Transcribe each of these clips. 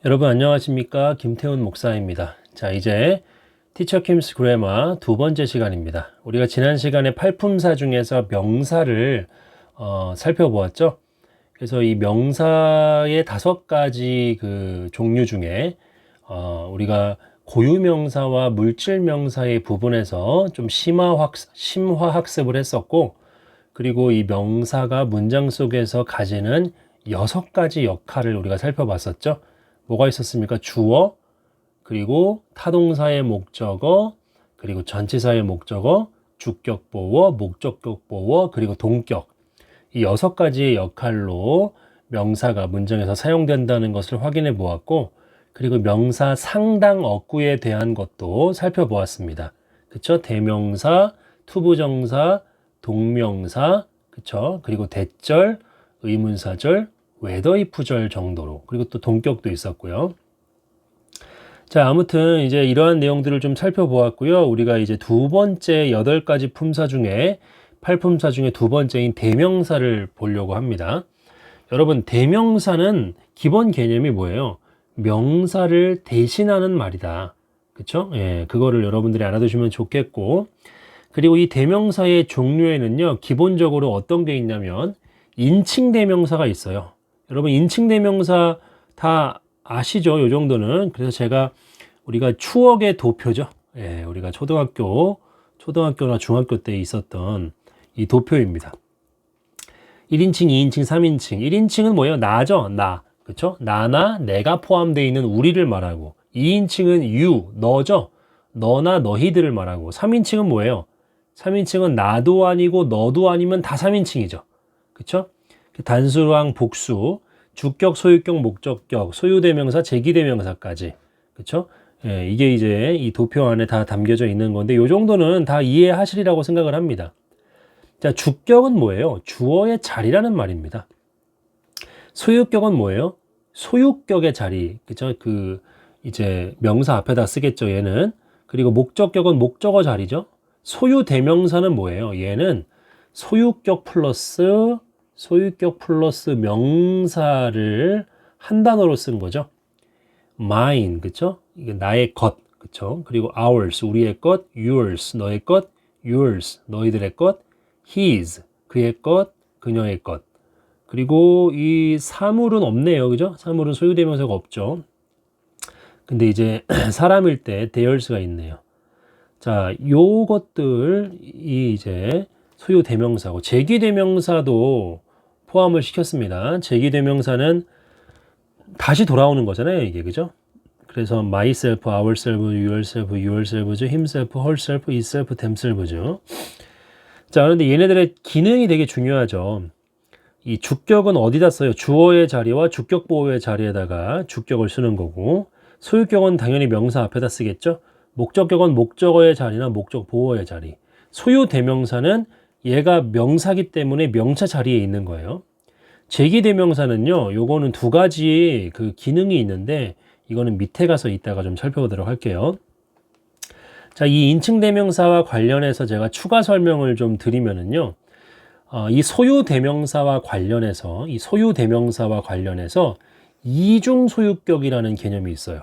여러분 안녕하십니까? 김태훈 목사입니다. 자, 이제 Teacher Kim's Grammar 두 번째 시간입니다. 우리가 지난 시간에 팔품사 중에서 명사를 살펴보았죠. 그래서 이 명사의 5가지 그 종류 중에 우리가 고유명사와 물질명사의 부분에서 좀 심화 학습을 했었고, 그리고 이 명사가 문장 속에서 가지는 6가지 역할을 우리가 살펴봤었죠. 뭐가 있었습니까? 주어, 그리고 타동사의 목적어, 그리고 전치사의 목적어, 주격보어, 목적격보어, 그리고 동격. 이 6가지의 역할로 명사가 문장에서 사용된다는 것을 확인해 보았고, 그리고 명사 상당 어구에 대한 것도 살펴보았습니다. 그쵸? 대명사, 투부정사, 동명사, 그쵸? 그리고 대절, 의문사절, 웨더이프절 정도로, 그리고 또 동격도 있었고요. 자, 아무튼 이제 이러한 내용들을 좀 살펴보았고요. 우리가 이제 두 번째 8가지 품사 중에 8품사 중에 두 번째인 대명사를 보려고 합니다. 여러분, 대명사는 기본 개념이 뭐예요? 명사를 대신하는 말이다. 그쵸? 예, 그거를 여러분들이 알아두시면 좋겠고, 그리고 이 대명사의 종류에는요, 기본적으로 어떤 게 있냐면 인칭 대명사가 있어요. 여러분, 인칭 대명사 다 아시죠? 요 정도는. 그래서 우리가 추억의 도표죠. 예, 우리가 초등학교나 중학교 때 있었던 이 도표입니다. 1인칭, 2인칭, 3인칭. 1인칭은 뭐예요? 나죠? 나. 그쵸? 나나 내가 포함되어 있는 우리를 말하고, 2인칭은 you, 너죠? 너나 너희들을 말하고, 3인칭은 뭐예요? 3인칭은 나도 아니고 너도 아니면 다 3인칭이죠. 그쵸? 단수랑 복수, 주격, 소유격, 목적격, 소유대명사, 제기대명사까지. 그쵸? 예, 이게 이제 이 도표 안에 다 담겨져 있는 건데, 요 정도는 다 이해하시리라고 생각을 합니다. 자, 주격은 뭐예요? 주어의 자리라는 말입니다. 소유격은 뭐예요? 소유격의 자리. 그쵸? 이제 명사 앞에다 쓰겠죠, 얘는. 그리고 목적격은 목적어 자리죠. 소유대명사는 뭐예요? 얘는 소유격 플러스 명사를 한 단어로 쓴 거죠. mine, 그쵸? 이게 나의 것, 그쵸? 그리고 ours, 우리의 것, yours, 너의 것, yours, 너희들의 것, his, 그의 것, 그녀의 것. 그리고 이 사물은 없네요, 그죠? 사물은 소유대명사가 없죠. 근데 이제 사람일 때 there's가 있네요. 자, 요것들이 이제 소유대명사고, 제기대명사도 포함을 시켰습니다. 제기대명사는 다시 돌아오는 거잖아요, 이게, 그죠? 그래서 myself, ourself, yourself죠. himself, herself, itself, themself죠. 자, 그런데 얘네들의 기능이 되게 중요하죠. 이 주격은 어디다 써요? 주어의 자리와 주격 보호의 자리에다가 주격을 쓰는 거고, 소유격은 당연히 명사 앞에다 쓰겠죠? 목적격은 목적어의 자리나 목적 보호의 자리. 소유 대명사는 얘가 명사기 때문에 명사 자리에 있는 거예요. 제기대명사는요, 요거는 2가지 그 기능이 있는데, 이거는 밑에 가서 이따가 좀 살펴보도록 할게요. 자, 이 인칭대명사와 관련해서 제가 추가 설명을 좀 드리면은요, 이 소유대명사와 관련해서 이중소유격이라는 개념이 있어요.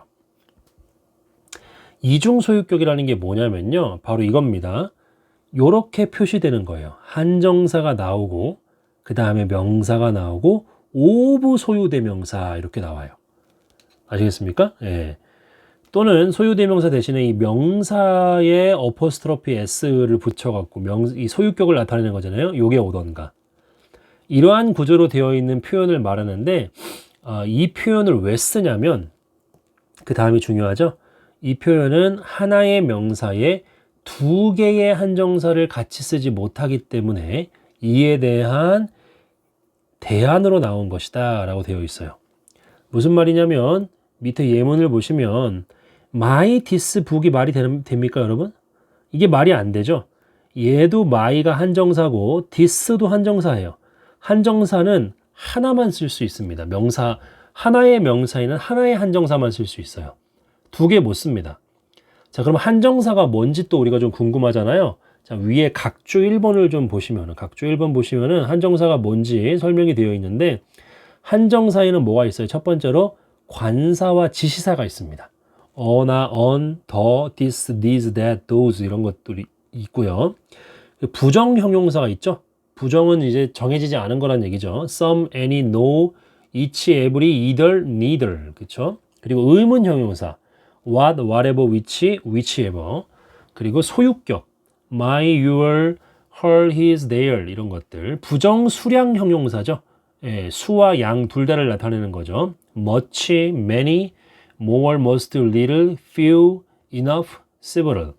이중소유격이라는 게 뭐냐면요, 바로 이겁니다. 요렇게 표시되는 거예요. 한정사가 나오고, 그 다음에 명사가 나오고, 오부 소유대명사 이렇게 나와요. 아시겠습니까? 예. 또는 소유대명사 대신에 이 명사에 어퍼스트로피 s를 붙여갖고 이 소유격을 나타내는 거잖아요. 요게 오던가. 이러한 구조로 되어 있는 표현을 말하는데, 이 표현을 왜 쓰냐면, 그 다음이 중요하죠. 이 표현은 하나의 명사에 2개의 한정사를 같이 쓰지 못하기 때문에 이에 대한 대안으로 나온 것이다 라고 되어 있어요. 무슨 말이냐면, 밑에 예문을 보시면 my, this, book이 말이 됩니까, 여러분? 이게 말이 안 되죠. 얘도 my가 한정사고 this도 한정사예요. 한정사는 하나만 쓸 수 있습니다. 하나의 명사에는 하나의 한정사만 쓸 수 있어요. 2개 못 씁니다. 자, 그럼 한정사가 뭔지 또 우리가 좀 궁금하잖아요. 자, 위에 각주 1번을 좀 보시면은, 각주 1번 보시면은 한정사가 뭔지 설명이 되어 있는데, 한정사에는 뭐가 있어요? 첫 번째로 관사와 지시사가 있습니다. 어나 on, 더, this, these, that, those 이런 것들이 있고요. 부정 형용사가 있죠. 부정은 이제 정해지지 않은 거란 얘기죠. some, any, no, each, every, either, neither. 그렇죠? 그리고 의문 형용사 what, whatever, which, whichever. 그리고 소유격 my, your, her, his, their 이런 것들. 부정 수량 형용사죠. 예, 수와 양 둘 다를 나타내는 거죠. much, many, more, most, little, few, enough, several.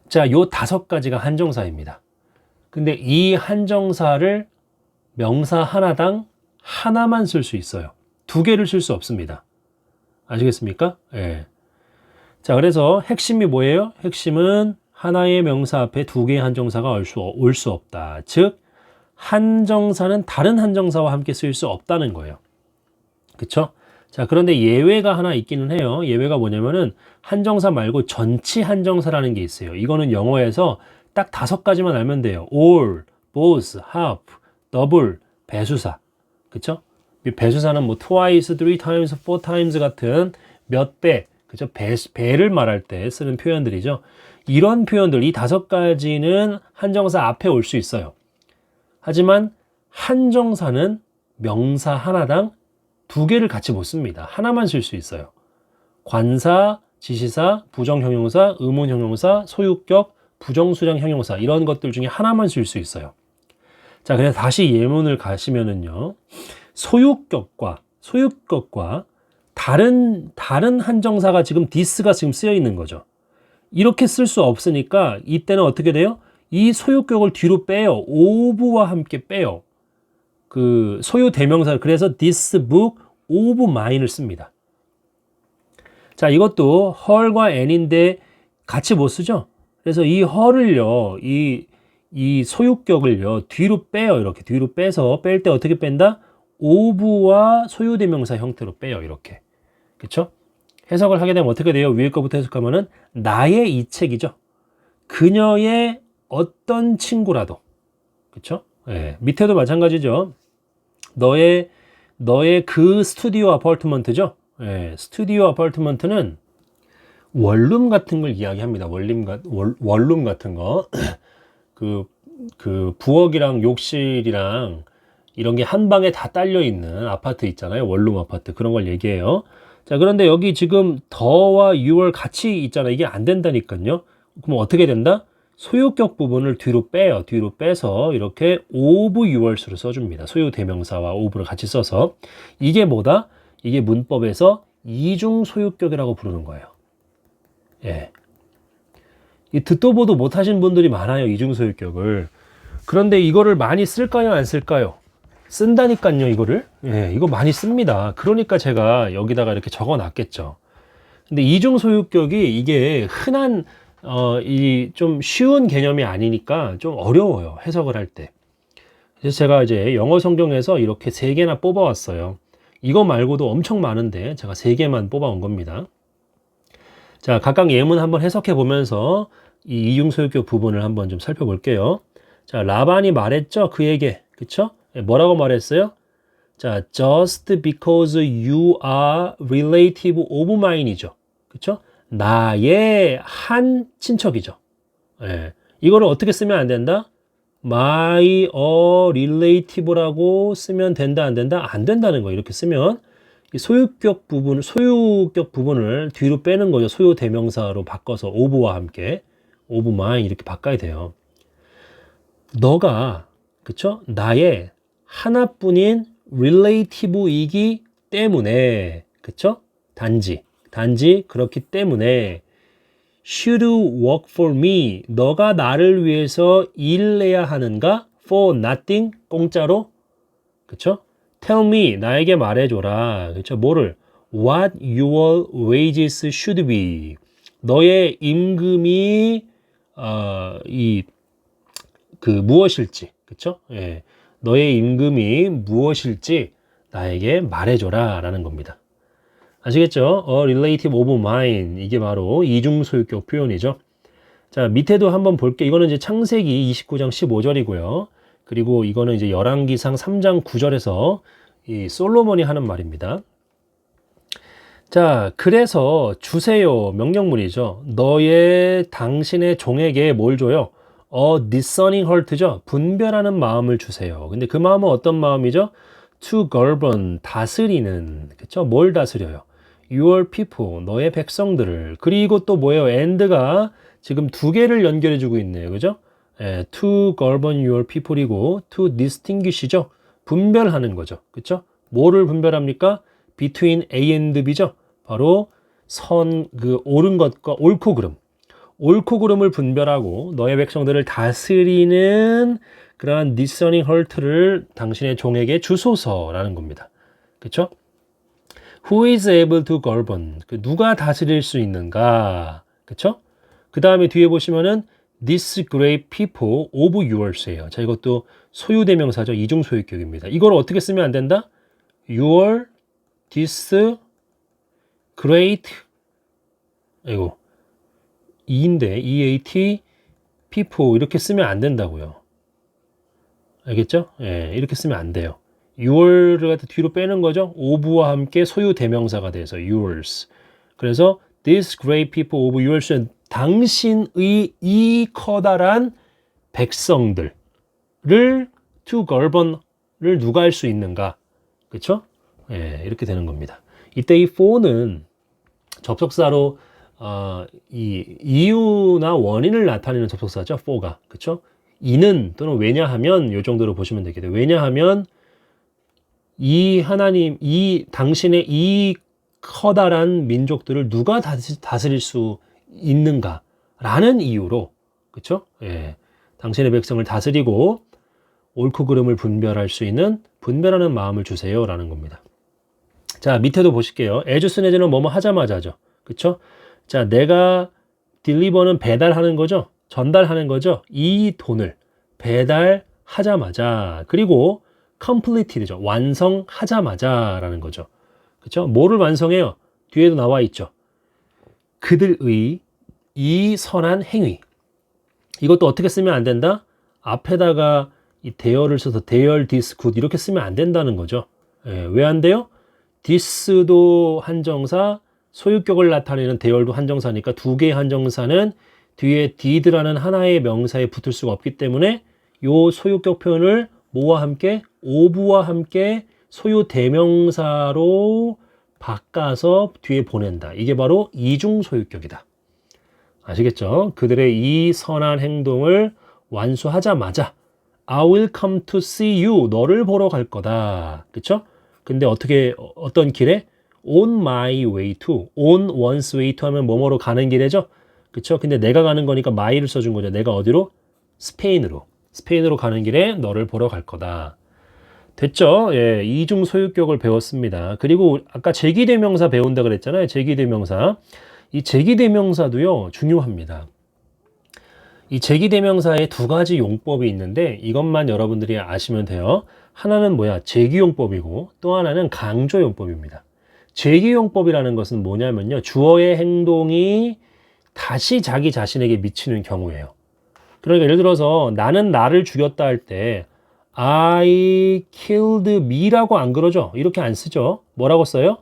자, 요 5가지가 한정사입니다. 근데 이 한정사를 명사 하나당 하나만 쓸 수 있어요. 2개를 쓸 수 없습니다. 아시겠습니까? 예. 자, 그래서 핵심이 뭐예요? 핵심은 하나의 명사 앞에 2개의 한정사가 올 수 없다. 즉, 한정사는 다른 한정사와 함께 쓰일 수 없다는 거예요. 그쵸? 자, 그런데 예외가 하나 있기는 해요. 예외가 뭐냐면은 한정사 말고 전치 한정사라는 게 있어요. 이거는 영어에서 딱 5가지만 알면 돼요. all, both, half, double, 배수사. 그쵸? 배수사는 뭐 twice, three times, four times 같은 몇 배, 그죠? 배를 말할 때 쓰는 표현들이죠. 이런 표현들, 이 5가지는 한정사 앞에 올 수 있어요. 하지만 한정사는 명사 하나당 2개를 같이 못 씁니다. 하나만 쓸 수 있어요. 관사, 지시사, 부정형용사, 의문형용사, 소유격, 부정수량 형용사 이런 것들 중에 하나만 쓸 수 있어요. 자, 그래서 다시 예문을 가시면은요. 소유격과 다른 한정사가 지금 this가 지금 쓰여 있는 거죠. 이렇게 쓸 수 없으니까 이때는 어떻게 돼요? 이 소유격을 뒤로 빼요. of와 함께 빼요. 그 소유 대명사, 그래서 this book of mine을 씁니다. 자, 이것도 her과 an인데 같이 못 쓰죠. 그래서 이 her을요, 이 소유격을요 뒤로 빼요. 이렇게 뒤로 빼서 뺄 때 어떻게 뺀다? of와 소유 대명사 형태로 빼요. 이렇게. 그쵸? 해석을 하게 되면 어떻게 돼요? 위에 거부터 해석하면은 나의 이 책이죠. 그녀의 어떤 친구라도. 그쵸? 예, 밑에도 마찬가지죠. 너의 그 스튜디오 아파트먼트죠. 예, 스튜디오 아파트먼트는 원룸 같은 걸 이야기합니다. 원룸 같은 거. 그 부엌이랑 욕실이랑 이런 게 한 방에 다 딸려 있는 아파트 있잖아요. 원룸 아파트. 그런 걸 얘기해요. 자, 그런데 여기 지금 더와 your 같이 있잖아요. 이게 안 된다니까요. 그럼 어떻게 된다? 소유격 부분을 뒤로 빼요. 뒤로 빼서 이렇게 of yours로 써줍니다. 소유 대명사와 of를 같이 써서. 이게 뭐다? 이게 문법에서 이중 소유격이라고 부르는 거예요. 예. 이 듣도 보도 못하신 분들이 많아요. 이중 소유격을. 그런데 이거를 많이 쓸까요? 안 쓸까요? 쓴다니까요. 이거를. 예, 이거 많이 씁니다. 그러니까 제가 여기다가 이렇게 적어 놨겠죠. 근데 이중 소유격이 이게 흔한 이 좀 쉬운 개념이 아니니까 좀 어려워요. 해석을 할 때. 그래서 제가 이제 영어 성경에서 이렇게 3개나 뽑아왔어요. 이거 말고도 엄청 많은데 제가 3개만 뽑아온 겁니다. 자, 각각 예문 한번 해석해 보면서 이 이중소유격 부분을 한번 좀 살펴볼게요. 자, 라반이 말했죠. 그에게. 그쵸? 뭐라고 말했어요? 자, just because you are relative of mine이죠. 그쵸? 나의 한 친척이죠. 예. 이거를 어떻게 쓰면 안 된다? my a relative라고 쓰면 된다, 안 된다? 안 된다는 거예요. 이렇게 쓰면 이 소유격 부분을 뒤로 빼는 거죠. 소유 대명사로 바꿔서 of와 함께 of mine 이렇게 바꿔야 돼요. 너가 그쵸? 나의 하나뿐인 relative이기 때문에 그쵸? 단지 그렇기 때문에 should work for me. 너가 나를 위해서 일해야 하는가? for nothing. 공짜로. 그쵸? tell me. 나에게 말해줘라. 그쵸? 뭐를? what your wages should be. 너의 임금이 무엇일지. 그쵸? 예. 너의 임금이 무엇일지 나에게 말해줘라 라는 겁니다. 아시겠죠? A relative of mine. 이게 바로 이중소유격 표현이죠. 자, 밑에도 한번 볼게요. 이거는 이제 창세기 29장 15절이고요. 그리고 이거는 이제 열왕기상 3장 9절에서 이 솔로몬이 하는 말입니다. 자, 그래서 주세요. 명령문이죠. 당신의 종에게 뭘 줘요? discerning heart죠. 분별하는 마음을 주세요. 근데 그 마음은 어떤 마음이죠? To govern, 다스리는. 그쵸? 뭘 다스려요? Your people, 너의 백성들을. 그리고 또 뭐예요? and가 지금 두 개를 연결해주고 있네요. 그죠? to govern your people이고, to distinguish죠. 분별하는 거죠. 그쵸? 뭐를 분별합니까? between A and B죠. 바로 옳은 것과 옳고 그름. 옳고 그름을 분별하고 너의 백성들을 다스리는 그러한 discerning heart를 당신의 종에게 주소서라는 겁니다. 그쵸? Who is able to govern? 누가 다스릴 수 있는가? 그쵸? 그 다음에 뒤에 보시면은 this great people of yours예요. 자, 이것도 소유대명사죠. 이중 소유격입니다. 이걸 어떻게 쓰면 안 된다? your, this, great, 이거 E인데 EAT, people 이렇게 쓰면 안 된다고요. 알겠죠? 예, 이렇게 쓰면 안 돼요. your를 갖다 뒤로 빼는 거죠. of와 함께 소유 대명사가 돼서 yours. 그래서 this great people of yours는 당신의 이 커다란 백성들을 to govern을 누가 할 수 있는가? 그렇죠? 예, 이렇게 되는 겁니다. 이때 이 for는 접속사로 이 이유나 원인을 나타내는 접속사죠. for가. 그렇죠? 이는 또는 왜냐하면 이 정도로 보시면 되겠네요. 왜냐하면 당신의 이 커다란 민족들을 누가 다스릴 수 있는가라는 이유로, 그렇죠? 예, 당신의 백성을 다스리고 옳고 그름을 분별할 수 있는 분별하는 마음을 주세요라는 겁니다. 자, 밑에도 보실게요. 에주스네즈는 뭐뭐 하자마자죠, 그렇죠? 자, 내가 딜리버는 배달하는 거죠, 전달하는 거죠. 이 돈을 배달하자마자, 그리고 completed죠, 완성하자마자라는 거죠. 그렇죠? 뭐를 완성해요? 뒤에도 나와 있죠. 그들의 이 선한 행위. 이것도 어떻게 쓰면 안 된다? 앞에다가 이 대열을 써서 대열 this good 이렇게 쓰면 안 된다는 거죠. 예, 왜 안 돼요? this도 한정사, 소유격을 나타내는 대열도 한정사니까 두 개의 한정사는 뒤에 did라는 하나의 명사에 붙을 수가 없기 때문에 요 소유격 표현을 뭐와 함께? of와 함께 소유 대명사로 바꿔서 뒤에 보낸다. 이게 바로 이중 소유격이다. 아시겠죠? 그들의 이 선한 행동을 완수하자마자 I will come to see you. 너를 보러 갈 거다. 그쵸? 근데 어떤 길에? On my way to. On one's way to 하면 뭐뭐로 가는 길이죠? 그쵸? 근데 내가 가는 거니까 my를 써준 거죠. 내가 어디로? 스페인으로. 스페인으로 가는 길에 너를 보러 갈 거다. 됐죠? 예, 이중 소유격을 배웠습니다. 그리고 아까 제기대명사 배운다 그랬잖아요. 제기대명사. 이 제기대명사도요, 중요합니다. 이 제기대명사에 두 가지 용법이 있는데 이것만 여러분들이 아시면 돼요. 하나는 뭐야? 제기용법이고 또 하나는 강조용법입니다. 제기용법이라는 것은 뭐냐면요, 주어의 행동이 다시 자기 자신에게 미치는 경우예요. 그러니까 예를 들어서 나는 나를 죽였다 할 때 I killed me라고 안 그러죠? 이렇게 안 쓰죠? 뭐라고 써요?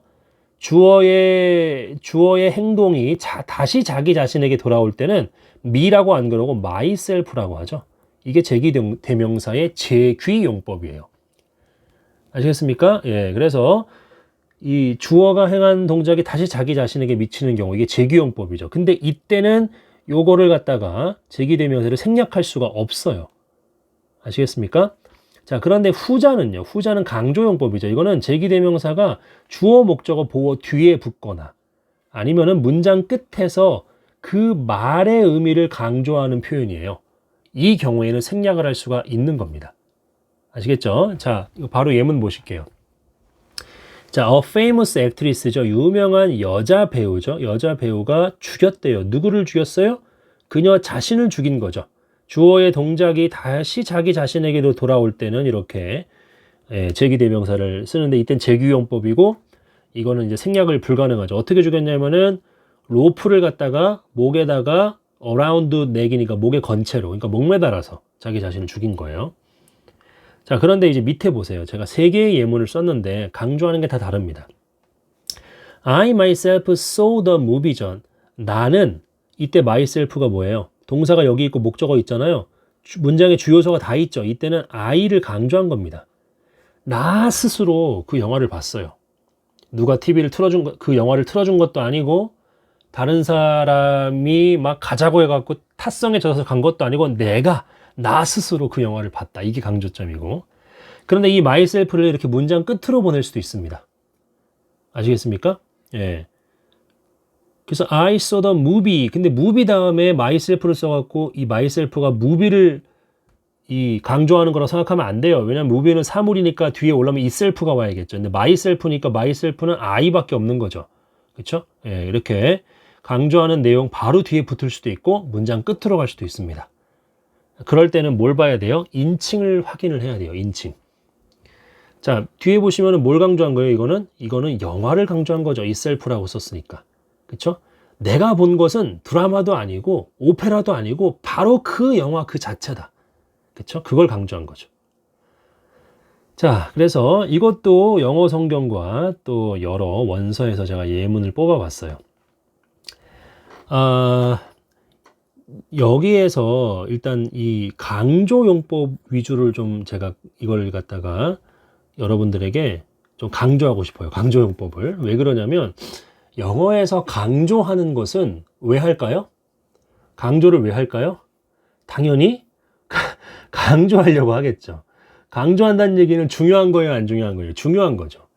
주어의 행동이 다시 자기 자신에게 돌아올 때는 me라고 안 그러고 myself라고 하죠. 이게 제기대명사의 제귀용법이에요. 아시겠습니까? 예, 그래서 이 주어가 행한 동작이 다시 자기 자신에게 미치는 경우, 이게 제귀용법이죠. 근데 이때는 요거를 갖다가 제기대명사를 생략할 수가 없어요. 아시겠습니까? 자, 그런데 후자는요. 후자는 강조용법이죠. 이거는 제기대명사가 주어, 목적어, 보어 뒤에 붙거나 아니면은 문장 끝에서 그 말의 의미를 강조하는 표현이에요. 이 경우에는 생략을 할 수가 있는 겁니다. 아시겠죠? 자, 이거 바로 예문 보실게요. 자, a famous actress죠. 유명한 여자 배우죠. 여자 배우가 죽였대요. 누구를 죽였어요? 그녀 자신을 죽인 거죠. 주어의 동작이 다시 자기 자신에게도 돌아올 때는 이렇게 제기대명사를 쓰는데 이땐 제규용법이고 이거는 이제 생략을 불가능하죠. 어떻게 죽였냐면은 로프를 갖다가 목에다가 around neck이니까 목에 건 채로, 그러니까 목 매달아서 자기 자신을 죽인 거예요. 자, 그런데 이제 밑에 보세요. 제가 세 개의 예문을 썼는데 강조하는 게 다 다릅니다. I myself saw the movie죠. 나는 이때 myself가 뭐예요? 동사가 여기 있고 목적어 있잖아요. 문장의 주요소가 다 있죠. 이때는 I를 강조한 겁니다. 나 스스로 그 영화를 봤어요. 누가 TV를 틀어준 그 영화를 틀어준 것도 아니고 다른 사람이 막 가자고 해갖고 타성에 젖어서 간 것도 아니고 내가 나 스스로 그 영화를 봤다. 이게 강조점이고. 그런데 이 myself를 이렇게 문장 끝으로 보낼 수도 있습니다. 아시겠습니까? 예. 그래서 I saw the movie. 근데 movie 다음에 myself를 써갖고 이 myself가 movie를 이 강조하는 거라고 생각하면 안 돼요. 왜냐면 movie는 사물이니까 뒤에 올라오면 itself가 와야겠죠. 근데 myself니까 myself는 I밖에 없는 거죠. 그렇죠? 예, 이렇게 강조하는 내용 바로 뒤에 붙을 수도 있고 문장 끝으로 갈 수도 있습니다. 그럴 때는 뭘 봐야 돼요? 인칭을 확인을 해야 돼요. 인칭. 자, 뒤에 보시면은 뭘 강조한 거예요? 이거는 영화를 강조한 거죠. itself라고 썼으니까. 그렇죠? 내가 본 것은 드라마도 아니고 오페라도 아니고 바로 그 영화 그 자체다. 그렇죠? 그걸 강조한 거죠. 자, 그래서 이것도 영어 성경과 또 여러 원서에서 제가 예문을 뽑아봤어요. 여기에서 일단 이 강조용법 위주를 좀 제가 이걸 갖다가 여러분들에게 좀 강조하고 싶어요. 강조용법을. 왜 그러냐면 영어에서 강조하는 것은 왜 할까요? 강조를 왜 할까요? 당연히 강조하려고 하겠죠. 강조한다는 얘기는 중요한 거예요, 안 중요한 거예요? 중요한 거죠.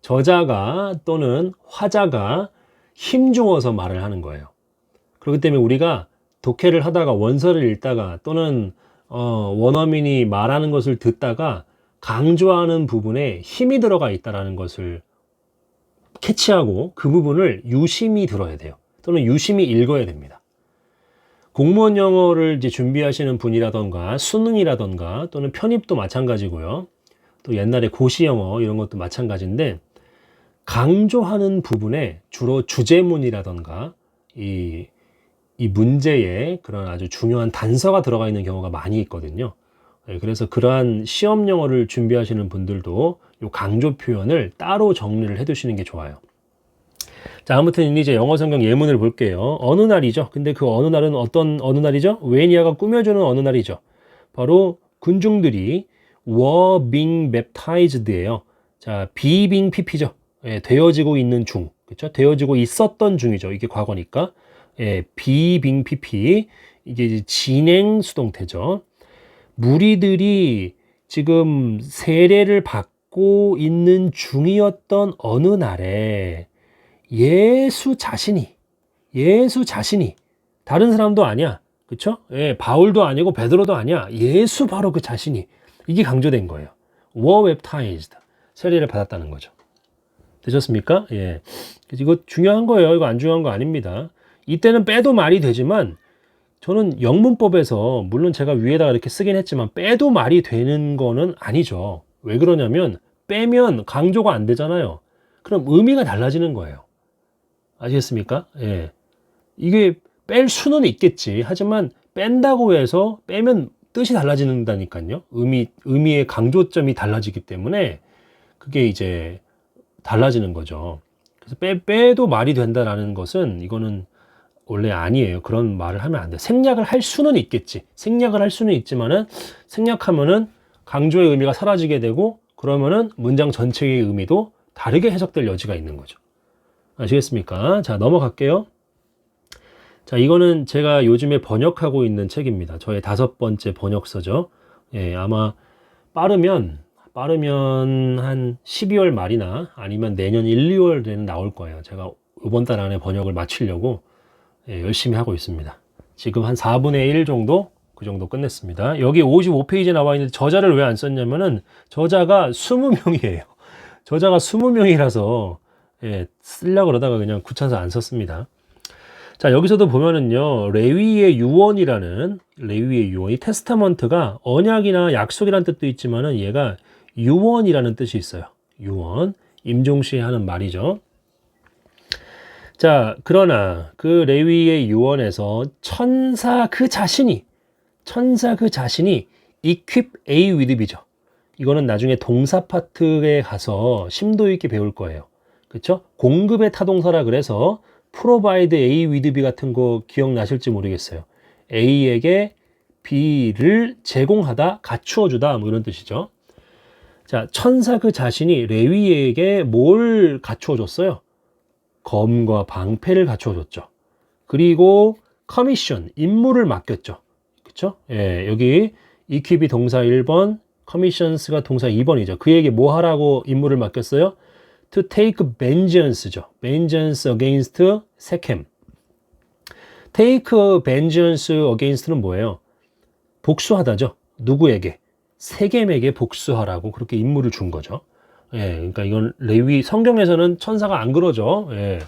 저자가 또는 화자가 힘주어서 말을 하는 거예요. 그렇기 때문에 우리가 독해를 하다가 원서를 읽다가 또는 원어민이 말하는 것을 듣다가 강조하는 부분에 힘이 들어가 있다는 것을 캐치하고 그 부분을 유심히 들어야 돼요. 또는 유심히 읽어야 됩니다. 공무원 영어를 이제 준비하시는 분이라던가 수능이라던가 또는 편입도 마찬가지고요. 또 옛날에 고시 영어 이런 것도 마찬가지인데 강조하는 부분에 주로 주제문이라던가 이 문제에 그런 아주 중요한 단서가 들어가 있는 경우가 많이 있거든요. 그래서 그러한 시험 영어를 준비하시는 분들도 이 강조 표현을 따로 정리를 해 두시는 게 좋아요. 자, 아무튼 이제 영어 성경 예문을 볼게요. 어느 날이죠. 근데 그 어느 날은 어떤 어느 날이죠? 웨니아가 꾸며주는 어느 날이죠. 바로 군중들이 were being baptized예요. 자, being pp죠. 예, 되어지고 있는 중. 그렇죠? 되어지고 있었던 중이죠. 이게 과거니까. 예, being pp. 이게 이제 진행 수동태죠. 무리들이 지금 세례를 받고 있는 중이었던 어느 날에 예수 자신이 다른 사람도 아니야. 그쵸? 예, 바울도 아니고 베드로도 아니야. 예수 바로 그 자신이 이게 강조된 거예요. were baptized. 세례를 받았다는 거죠. 되셨습니까? 예. 이거 중요한 거예요. 이거 안 중요한 거 아닙니다. 이때는 빼도 말이 되지만 저는 영문법에서 물론 제가 위에다가 이렇게 쓰긴 했지만 빼도 말이 되는 거는 아니죠. 왜 그러냐면 빼면 강조가 안 되잖아요. 그럼 의미가 달라지는 거예요. 아시겠습니까? 예. 이게 뺄 수는 있겠지. 하지만 뺀다고 해서 빼면 뜻이 달라진다니까요. 의미의 강조점이 달라지기 때문에 그게 이제 달라지는 거죠. 그래서 빼도 말이 된다라는 것은 이거는 원래 아니에요. 그런 말을 하면 안 돼. 생략을 할 수는 있겠지. 생략을 할 수는 있지만은 생략하면은 강조의 의미가 사라지게 되고 그러면은 문장 전체의 의미도 다르게 해석될 여지가 있는 거죠. 아시겠습니까? 자, 넘어갈게요. 자, 이거는 제가 요즘에 번역하고 있는 책입니다. 저의 5번째 번역서죠. 예, 아마 빠르면 한 12월 말이나 아니면 내년 1, 2월 되면 나올 거예요. 제가 이번 달 안에 번역을 마치려고 열심히 하고 있습니다. 지금 한 4분의 1 정도? 그 정도 끝냈습니다. 여기 55페이지에 나와 있는데 저자를 왜 안 썼냐면은 저자가 20명이에요. 저자가 20명이라서 쓰려고 그러다가 그냥 귀찮아서 안 썼습니다. 자, 여기서도 보면은요, 레위의 유언이라는, 레위의 유언, 이 테스타먼트가 언약이나 약속이라는 뜻도 있지만은 얘가 유언이라는 뜻이 있어요. 유언, 임종시에 하는 말이죠. 자, 그러나 그 레위의 유언에서 천사 그 자신이 equip A with B죠. 이거는 나중에 동사 파트에 가서 심도 있게 배울 거예요. 그쵸? 공급의 타동사라 그래서 provide A with B 같은 거 기억나실지 모르겠어요. A에게 B를 제공하다, 갖추어 주다, 뭐 이런 뜻이죠. 자, 천사 그 자신이 레위에게 뭘 갖추어 줬어요? 검과 방패를 갖추어 줬죠. 그리고 커미션, 임무를 맡겼죠. 그쵸? 예, 여기 equip이 동사 1번, commissions가 동사 2번이죠. 그에게 뭐 하라고 임무를 맡겼어요? To take vengeance죠. vengeance against 세켐. take vengeance against는 뭐예요? 복수하다죠. 누구에게? 세겜에게 복수하라고 그렇게 임무를 준 거죠. 예, 그러니까 이건 레위, 성경에서는 천사가 안 그러죠. 예.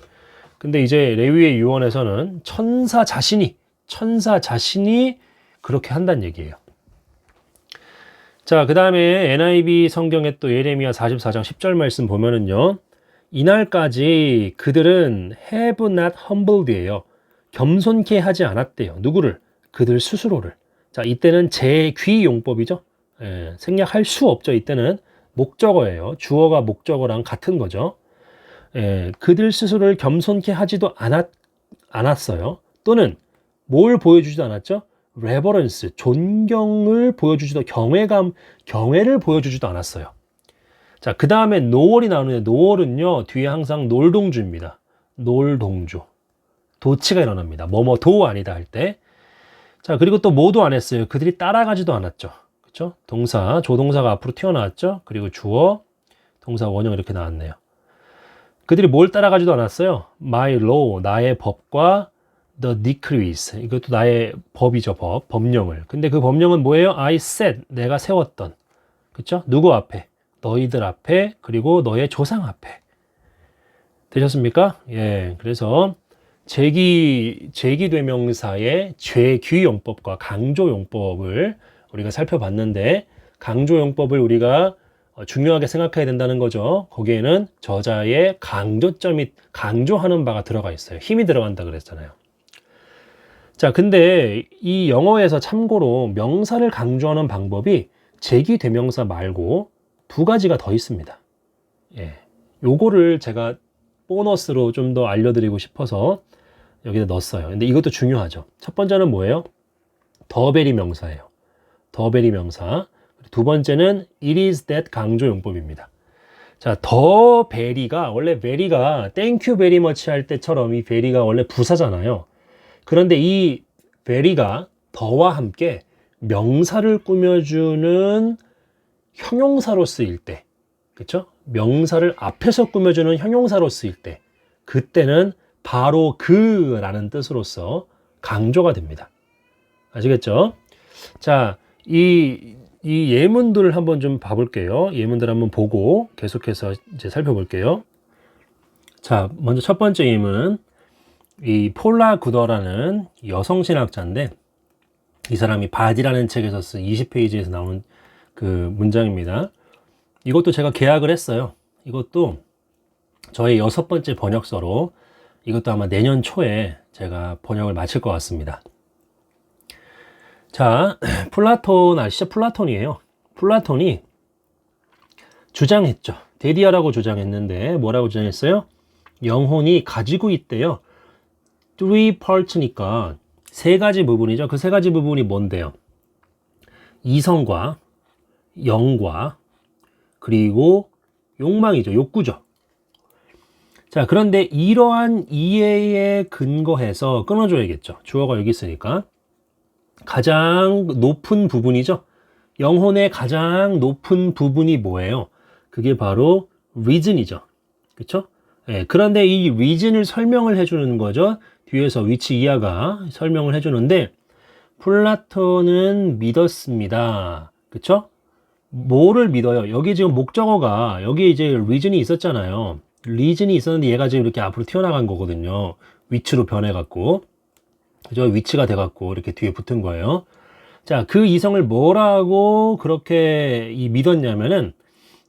근데 이제 레위의 유언에서는 천사 자신이 그렇게 한다는 얘기예요. 자, 그 다음에 NIV 성경에 또 예레미야 44장 10절 말씀 보면은요, 이날까지 그들은 have not humbled예요. 겸손케 하지 않았대요. 누구를? 그들 스스로를. 자, 이때는 제귀용법이죠. 예, 생략할 수 없죠. 이때는 목적어예요. 주어가 목적어랑 같은 거죠. 예, 그들 스스로를 겸손케 하지도 않았어요. 또는 뭘 보여주지도 않았죠? reverence, 존경을 보여주지도, 경외를 보여주지도 않았어요. 자, 그 다음에 노월이 나오는데, 노월은요, 뒤에 항상 놀동주입니다. 놀동주. 도치가 일어납니다. 뭐도 아니다 할 때. 자, 그리고 또 뭐도 안 했어요. 그들이 따라가지도 않았죠. 그쵸? 동사, 조동사가 앞으로 튀어나왔죠? 그리고 주어, 동사 원형 이렇게 나왔네요. 그들이 뭘 따라가지도 않았어요. My law, 나의 법과 the decrees, 이것도 나의 법이죠, 법령을. 근데 그 법령은 뭐예요? I set, 내가 세웠던. 그쵸? 누구 앞에? 너희들 앞에, 그리고 너의 조상 앞에. 되셨습니까? 예, 그래서 제기되명사의 죄귀용법과 강조용법을 우리가 살펴봤는데, 강조용법을 우리가 중요하게 생각해야 된다는 거죠. 거기에는 저자의 강조점이, 강조하는 바가 들어가 있어요. 힘이 들어간다 그랬잖아요. 자, 근데 이 영어에서 참고로 명사를 강조하는 방법이 제기대명사 말고 두 가지가 더 있습니다. 예, 요거를 제가 보너스로 좀 더 알려드리고 싶어서 여기다 넣었어요. 근데 이것도 중요하죠. 첫 번째는 뭐예요? 더베리 명사예요. 더베리 명사. 두 번째는 it is that 강조용법입니다. 자, 더 베리가, 원래 베리가 thank you very much 할 때처럼 이 베리가 원래 부사잖아요. 그런데 이 베리가 더와 함께 명사를 꾸며주는 형용사로 쓰일 때, 그쵸? 명사를 앞에서 꾸며주는 형용사로 쓰일 때, 그때는 바로 그라는 뜻으로서 강조가 됩니다. 아시겠죠? 자, 이 예문들을 한번 좀 봐볼게요. 예문들 한번 보고 계속해서 이제 살펴볼게요. 자, 먼저 첫 번째 예문, 이 폴라 구더라는 여성신학자인데, 이 사람이 바디라는 책에서 쓴 20페이지에서 나오는 그 문장입니다. 이것도 제가 개학을 했어요. 이것도 저의 6번째 번역서로, 이것도 아마 내년 초에 제가 번역을 마칠 것 같습니다. 자, 플라톤 아시죠? 플라톤이에요. 플라톤이 주장했죠. 데디아라고 주장했는데 뭐라고 주장했어요? 영혼이 가지고 있대요. three parts니까 세 가지 부분이죠. 그 세 가지 부분이 뭔데요? 이성과 영과 그리고 욕망이죠. 욕구죠. 자, 그런데 이러한 이해에 근거해서 끊어줘야겠죠. 주어가 여기 있으니까. 가장 높은 부분이죠. 영혼의 가장 높은 부분이 뭐예요? 그게 바로 reason이죠. 그쵸? 예, 그런데 이 reason을 설명을 해주는 거죠. 뒤에서 위치 이하가 설명을 해주는데, 플라톤은 믿었습니다. 그쵸? 뭐를 믿어요? 여기 지금 목적어가, 여기 이제 reason이 있었잖아요. reason이 있었는데 얘가 지금 이렇게 앞으로 튀어나간 거거든요. 위치로 변해갖고. 그죠? 위치가 돼갖고 이렇게 뒤에 붙은 거예요. 자, 그 이성을 뭐라고 그렇게 믿었냐면은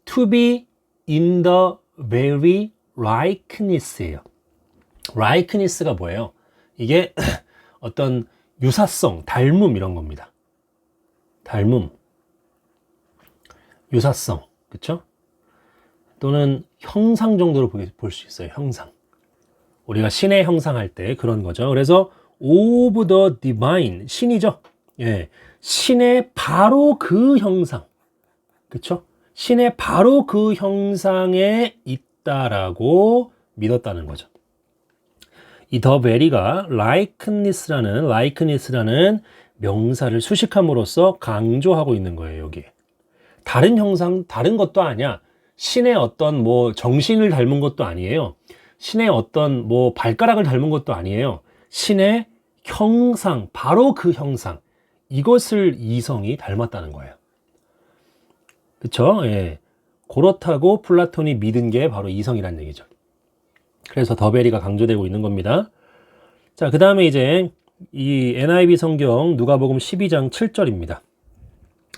to be in the very likeness예요. likeness가 뭐예요? 이게 어떤 유사성, 닮음 이런 겁니다. 닮음, 유사성, 그쵸? 또는 형상 정도로 볼 수 있어요. 형상. 우리가 신의 형상할 때 그런 거죠. 그래서 of the divine, 신이죠. 예, 신의 바로 그 형상, 그쵸? 신의 바로 그 형상에 있다라고 믿었다는 거죠. 이 the very가 likeness라는 명사를 수식함으로써 강조하고 있는 거예요. 여기에 다른 형상, 다른 것도 아니야. 신의 어떤 뭐 정신을 닮은 것도 아니에요. 신의 어떤 뭐 발가락을 닮은 것도 아니에요. 신의 형상, 바로 그 형상, 이것을 이성이 닮았다는 거예요. 그쵸? 예. 그렇다고 플라톤이 믿은 게 바로 이성이란 얘기죠. 그래서 더베리가 강조되고 있는 겁니다. 자, 그 다음에 이제 이 NIV 성경 누가복음 12장 7절입니다.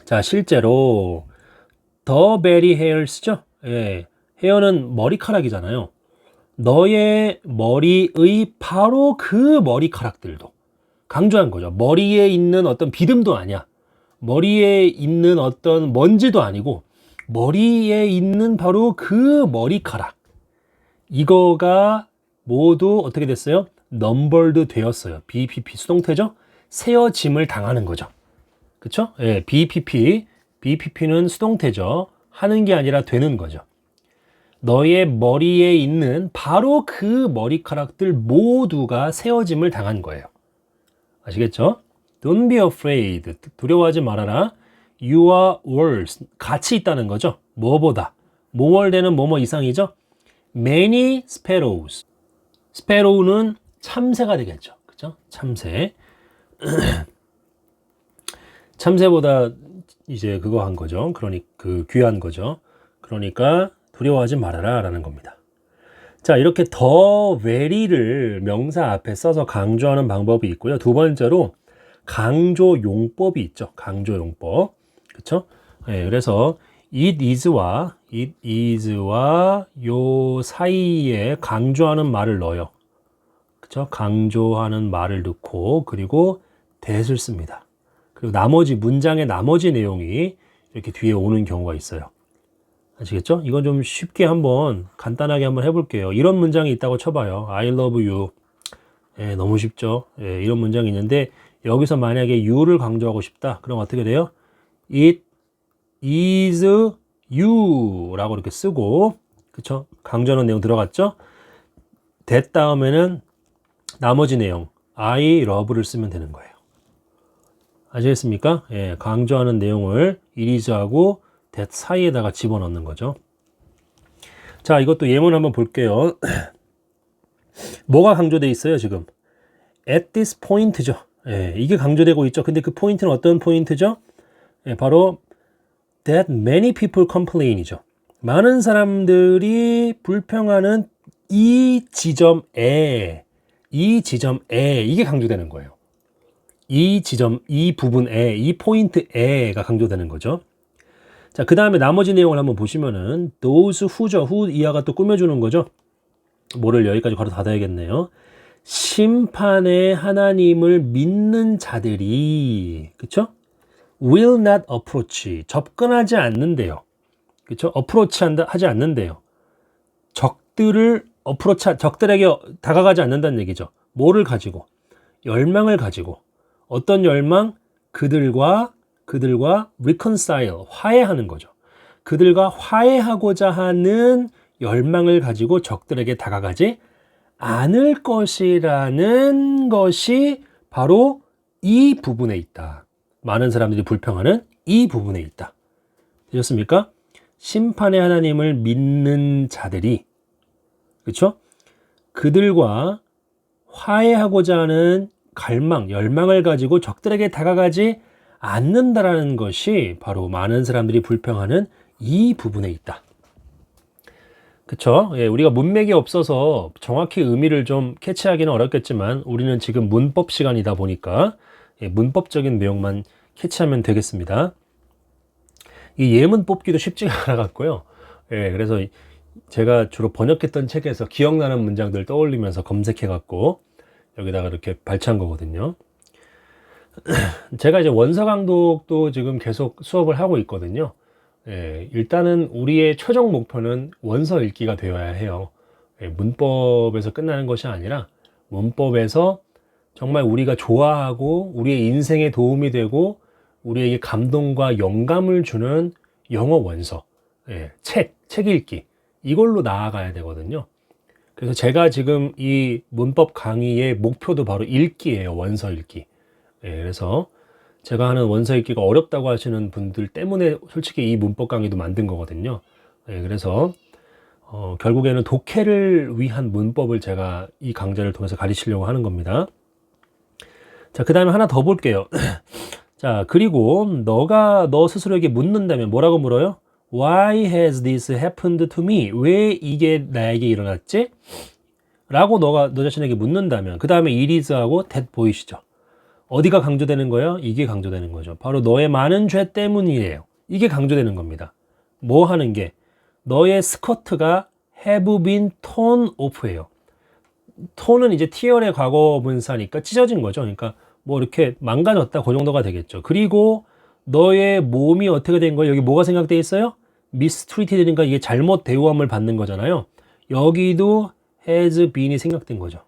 자, 실제로 the very hairs죠? 예. 헤어는 머리카락이잖아요. 너의 머리의 바로 그 머리카락들도 강조한 거죠. 머리에 있는 어떤 비듬도 아니야. 머리에 있는 어떤 먼지도 아니고 머리에 있는 바로 그 머리카락, 이거가 모두 어떻게 됐어요? 넘버드 되었어요. BPP 수동태죠? 세어짐을 당하는 거죠. 그쵸? 예, BPP는 수동태죠. 하는 게 아니라 되는 거죠. 너의 머리에 있는 바로 그 머리카락들 모두가 세어짐을 당한 거예요. 아시겠죠? Don't be afraid. 두려워하지 말아라. You are worth. 같이 있다는 거죠. 뭐보다. 뭐월되는 뭐뭐 이상이죠. Many sparrows. sparrow는 참새가 되겠죠. 그죠? 참새. 참새보다 이제 그거 한 거죠. 그러니까 그 귀한 거죠. 그러니까 두려워하지 말아라 라는 겁니다. 자, 이렇게 더 very를 명사 앞에 써서 강조하는 방법이 있고요. 두 번째로 강조 용법이 있죠. 강조 용법. 그쵸? 예, 그래서 it is와 요 사이에 강조하는 말을 넣어요. 그쵸? 강조하는 말을 넣고 그리고 that을 씁니다. 그리고 나머지 문장의 나머지 내용이 이렇게 뒤에 오는 경우가 있어요. 아시겠죠? 이건 좀 쉽게 한번 간단하게 한번 해볼게요. 이런 문장이 있다고 쳐봐요. I love you. 예, 너무 쉽죠? 예, 이런 문장이 있는데 여기서 만약에 you를 강조하고 싶다. 그럼 어떻게 돼요? It is you 라고 이렇게 쓰고, 그쵸? 강조하는 내용 들어갔죠? that 다음에는 나머지 내용 I love를 쓰면 되는 거예요. 아시겠습니까? 예, 강조하는 내용을 it is하고 that 사이에다가 집어넣는 거죠. 자, 이것도 예문 한번 볼게요. 뭐가 강조되어 있어요, 지금? at this point죠. 예, 이게 강조되고 있죠. 근데 그 포인트는 어떤 포인트죠? 예, 바로 that many people complain이죠. 많은 사람들이 불평하는 이 지점에 이게 강조되는 거예요. 이 지점, 이 부분에, 이 포인트에가 강조되는 거죠. 자, 그 다음에 나머지 내용을 한번 보시면은 those who죠. who 이하가 또 꾸며주는 거죠. 뭐를 여기까지 바로 닫아야겠네요. 심판의 하나님을 믿는 자들이, 그쵸? will not approach. 접근하지 않는데요. 그쵸? approach 하지 않는데요. 적들에게 다가가지 않는다는 얘기죠. 뭐를 가지고? 열망을 가지고. 어떤 열망? 그들과 reconcile, 화해하는 거죠. 그들과 화해하고자 하는 열망을 가지고 적들에게 다가가지 않을 것이라는 것이 바로 이 부분에 있다. 많은 사람들이 불평하는 이 부분에 있다. 되셨습니까? 심판의 하나님을 믿는 자들이, 그렇죠? 그들과 화해하고자 하는 갈망, 열망을 가지고 적들에게 다가가지 않는다라는 것이 바로 많은 사람들이 불평하는 이 부분에 있다. 그쵸? 예, 우리가 문맥이 없어서 정확히 의미를 좀 캐치하기는 어렵겠지만 우리는 지금 문법 시간이다 보니까 문법적인 내용만 캐치하면 되겠습니다. 이 예문 뽑기도 쉽지가 않아 갖고요. 예, 그래서 제가 주로 번역했던 책에서 기억나는 문장들 떠올리면서 검색해 갖고 여기다가 이렇게 발췌한 거거든요. 제가 이제 원서 강독도 지금 계속 수업을 하고 있거든요. 예, 일단은 우리의 최종 목표는 원서 읽기가 되어야 해요. 예, 문법에서 끝나는 것이 아니라 문법에서 정말 우리가 좋아하고 우리의 인생에 도움이 되고 우리에게 감동과 영감을 주는 영어 원서, 예, 책 읽기, 이걸로 나아가야 되거든요. 그래서 제가 지금 이 문법 강의의 목표도 바로 읽기예요. 원서 읽기. 예, 그래서 제가 하는 원서 읽기가 어렵다고 하시는 분들 때문에 솔직히 이 문법 강의도 만든 거거든요. 예, 그래서 결국에는 독해를 위한 문법을 제가 이 강좌를 통해서 가르치려고 하는 겁니다. 자, 그 다음에 하나 더 볼게요. 자, 그리고 너 스스로에게 묻는다면 뭐라고 물어요? Why has this happened to me? 왜 이게 나에게 일어났지? 라고 너 자신에게 묻는다면 그 다음에 it is하고 that 보이시죠? 어디가 강조되는 거예요? 이게 강조되는 거죠. 바로 너의 많은 죄 때문이에요. 이게 강조되는 겁니다. 뭐 하는 게? 너의 스커트가 have been torn off예요. torn은 이제 tear의 과거 분사니까 찢어진 거죠. 그러니까 뭐 이렇게 망가졌다, 그 정도가 되겠죠. 그리고 너의 몸이 어떻게 된 거예요? 여기 뭐가 생각돼 있어요? mistreated니까 이게 잘못 대우함을 받는 거잖아요. 여기도 has been이 생각된 거죠.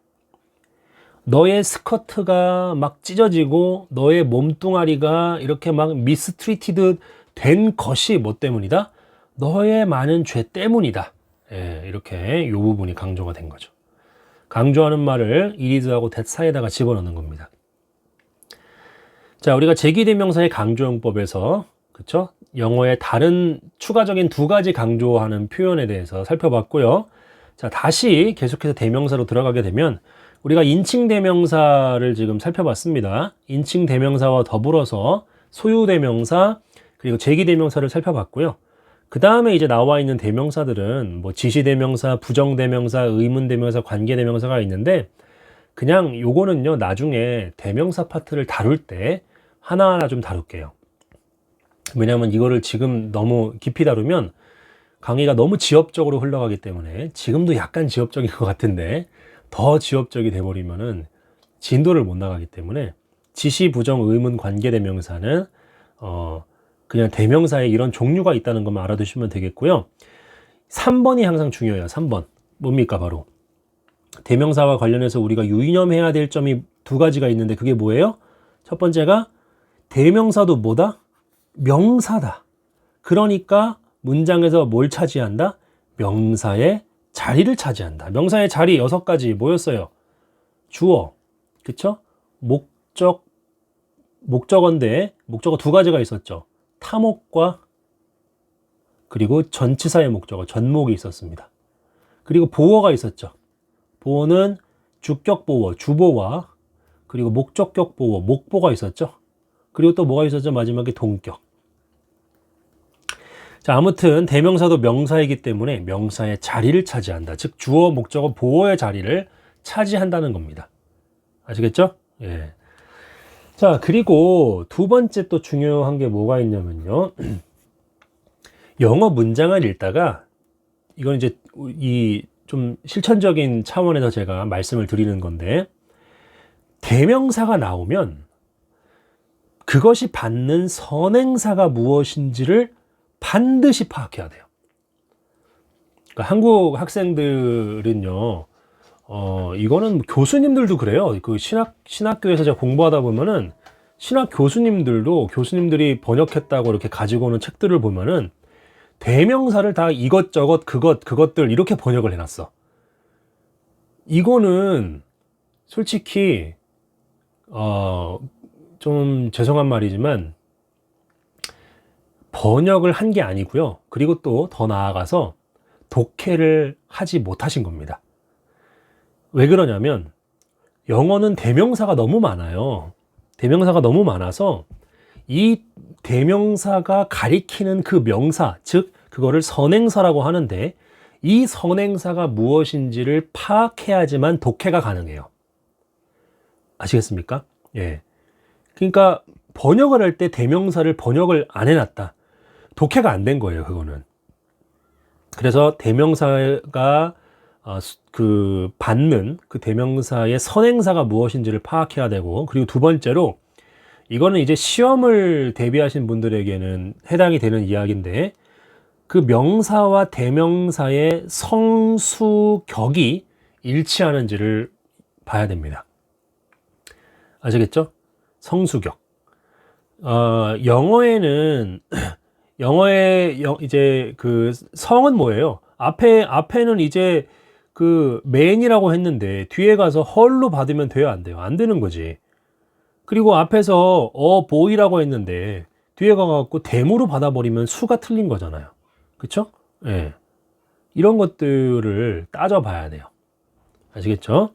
너의 스커트가 막 찢어지고 너의 몸뚱아리가 이렇게 막 mistreated 된 것이 뭐 때문이다? 너의 많은 죄 때문이다. 예, 이렇게 이 부분이 강조가 된 거죠. 강조하는 말을 it is하고 that 사이에다가 집어넣는 겁니다. 자, 우리가 제기대명사의 강조용법에서 그쵸? 영어의 다른 추가적인 두 가지 강조하는 표현에 대해서 살펴봤고요. 자, 다시 계속해서 대명사로 들어가게 되면 우리가 인칭대명사를 지금 살펴봤습니다. 인칭대명사와 더불어서 소유대명사 그리고 제기대명사를 살펴봤고요. 그 다음에 이제 나와 있는 대명사들은 뭐 지시대명사, 부정대명사, 의문대명사, 관계대명사가 있는데 그냥 요거는요 나중에 대명사 파트를 다룰 때 하나하나 좀 다룰게요. 왜냐하면 이거를 지금 너무 깊이 다루면 강의가 너무 지엽적으로 흘러가기 때문에 지금도 약간 지엽적인 것 같은데 더 지엽적이 돼버리면은 진도를 못 나가기 때문에 지시, 부정, 의문, 관계대명사는 그냥 대명사에 이런 종류가 있다는 것만 알아두시면 되겠고요. 3번이 항상 중요해요. 3번. 뭡니까? 바로 대명사와 관련해서 우리가 유념해야 될 점이 두 가지가 있는데 그게 뭐예요? 첫 번째가 대명사도 뭐다? 명사다. 그러니까 문장에서 뭘 차지한다? 명사의 자리를 차지한다. 명사의 자리 6가지 뭐였어요? 주어, 그쵸? 목적어인데 목적어 두 가지가 있었죠. 타목과 그리고 전치사의 목적어, 전목이 있었습니다. 그리고 보어가 있었죠. 보어는 주격 보어, 주보와 그리고 목적격 보어, 목보가 있었죠. 그리고 또 뭐가 있었죠? 마지막에 동격. 자, 아무튼 대명사도 명사이기 때문에 명사의 자리를 차지한다. 즉 주어, 목적어, 보어의 자리를 차지한다는 겁니다. 아시겠죠? 예. 자, 그리고 두 번째 또 중요한 게 뭐가 있냐면요. 영어 문장을 읽다가 이건 이제 이 좀 실천적인 차원에서 제가 말씀을 드리는 건데 대명사가 나오면 그것이 받는 선행사가 무엇인지를 반드시 파악해야 돼요. 그러니까 한국 학생들은요, 이거는 교수님들도 그래요. 그 신학교에서 제가 공부하다 보면은 신학 교수님들이 번역했다고 이렇게 가지고 오는 책들을 보면은 대명사를 다 이것저것 그것들 이렇게 번역을 해놨어. 이거는 솔직히 좀 죄송한 말이지만 번역을 한 게 아니고요. 그리고 또 더 나아가서 독해를 하지 못하신 겁니다. 왜 그러냐면 영어는 대명사가 너무 많아요. 대명사가 너무 많아서 이 대명사가 가리키는 그 명사, 즉 그거를 선행사라고 하는데 이 선행사가 무엇인지를 파악해야지만 독해가 가능해요. 아시겠습니까? 예. 그러니까 번역을 할 때 대명사를 번역을 안 해놨다. 독해가 안 된 거예요, 그거는. 그래서 대명사가 그 받는 그 대명사의 선행사가 무엇인지를 파악해야 되고, 그리고 두 번째로 이거는 이제 시험을 대비하신 분들에게는 해당이 되는 이야기인데 그 명사와 대명사의 성수격이 일치하는지를 봐야 됩니다. 아시겠죠? 성수격. 영어에는 이제 그 성은 뭐예요? 앞에는 이제 그 man이라고 했는데 뒤에 가서 헐로 받으면 돼요, 안 돼요? 안 되는 거지. 그리고 앞에서 boy라고 했는데 뒤에 가갖고 대무로 받아버리면 수가 틀린 거잖아요. 그쵸? 예. 이런 것들을 따져봐야 돼요. 아시겠죠?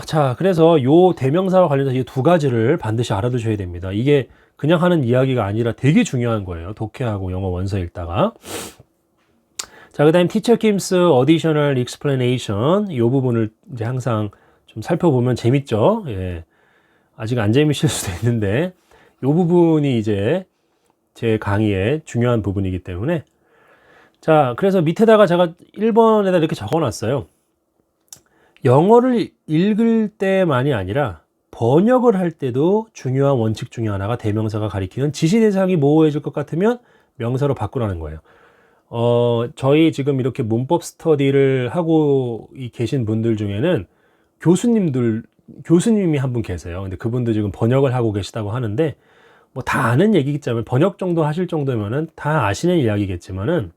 자, 그래서 요 대명사와 관련해서 이 두 가지를 반드시 알아두셔야 됩니다. 이게 그냥 하는 이야기가 아니라 되게 중요한 거예요. 독해하고 영어 원서 읽다가. 자, 그 다음 Teacher Kim's Additional Explanation 이 부분을 이제 항상 좀 살펴보면 재밌죠. 예. 아직 안 재미실 수도 있는데 이 부분이 이제 제 강의의 중요한 부분이기 때문에 자, 그래서 밑에다가 제가 1번에다 이렇게 적어 놨어요. 영어를 읽을 때만이 아니라 번역을 할 때도 중요한 원칙 중에 하나가 대명사가 가리키는 지시 대상이 모호해질 것 같으면 명사로 바꾸라는 거예요. 저희 지금 이렇게 문법 스터디를 하고 계신 분들 중에는 교수님이 한 분 계세요. 근데 그분도 지금 번역을 하고 계시다고 하는데 뭐 다 아는 얘기겠지만 번역 정도 하실 정도면은 다 아시는 이야기겠지만은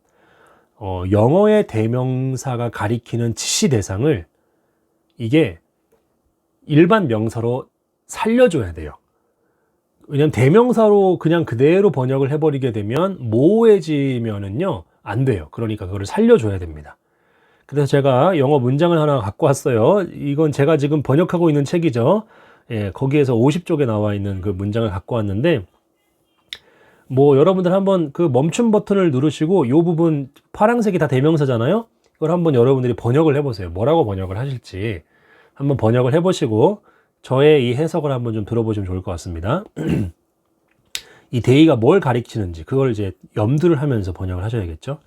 영어의 대명사가 가리키는 지시 대상을 이게 일반 명사로 살려줘야 돼요. 왜냐면 대명사로 그냥 그대로 번역을 해버리게 되면 모호해지면은요 안 돼요. 그러니까 그거를 살려줘야 됩니다. 그래서 제가 영어 문장을 하나 갖고 왔어요. 이건 제가 지금 번역하고 있는 책이죠. 예, 거기에서 50쪽에 나와 있는 그 문장을 갖고 왔는데 뭐 여러분들 한번 그 멈춤 버튼을 누르시고 이 부분 파란색이 다 대명사잖아요. 이걸 한번 여러분들이 번역을 해보세요. 뭐라고 번역을 하실지 한번 번역을 해보시고 저의 이 해석을 한번 좀 들어보시면 좋을 것 같습니다. 이 대의가 뭘 가리키는지 그걸 이제 염두를 하면서 번역을 하셔야겠죠.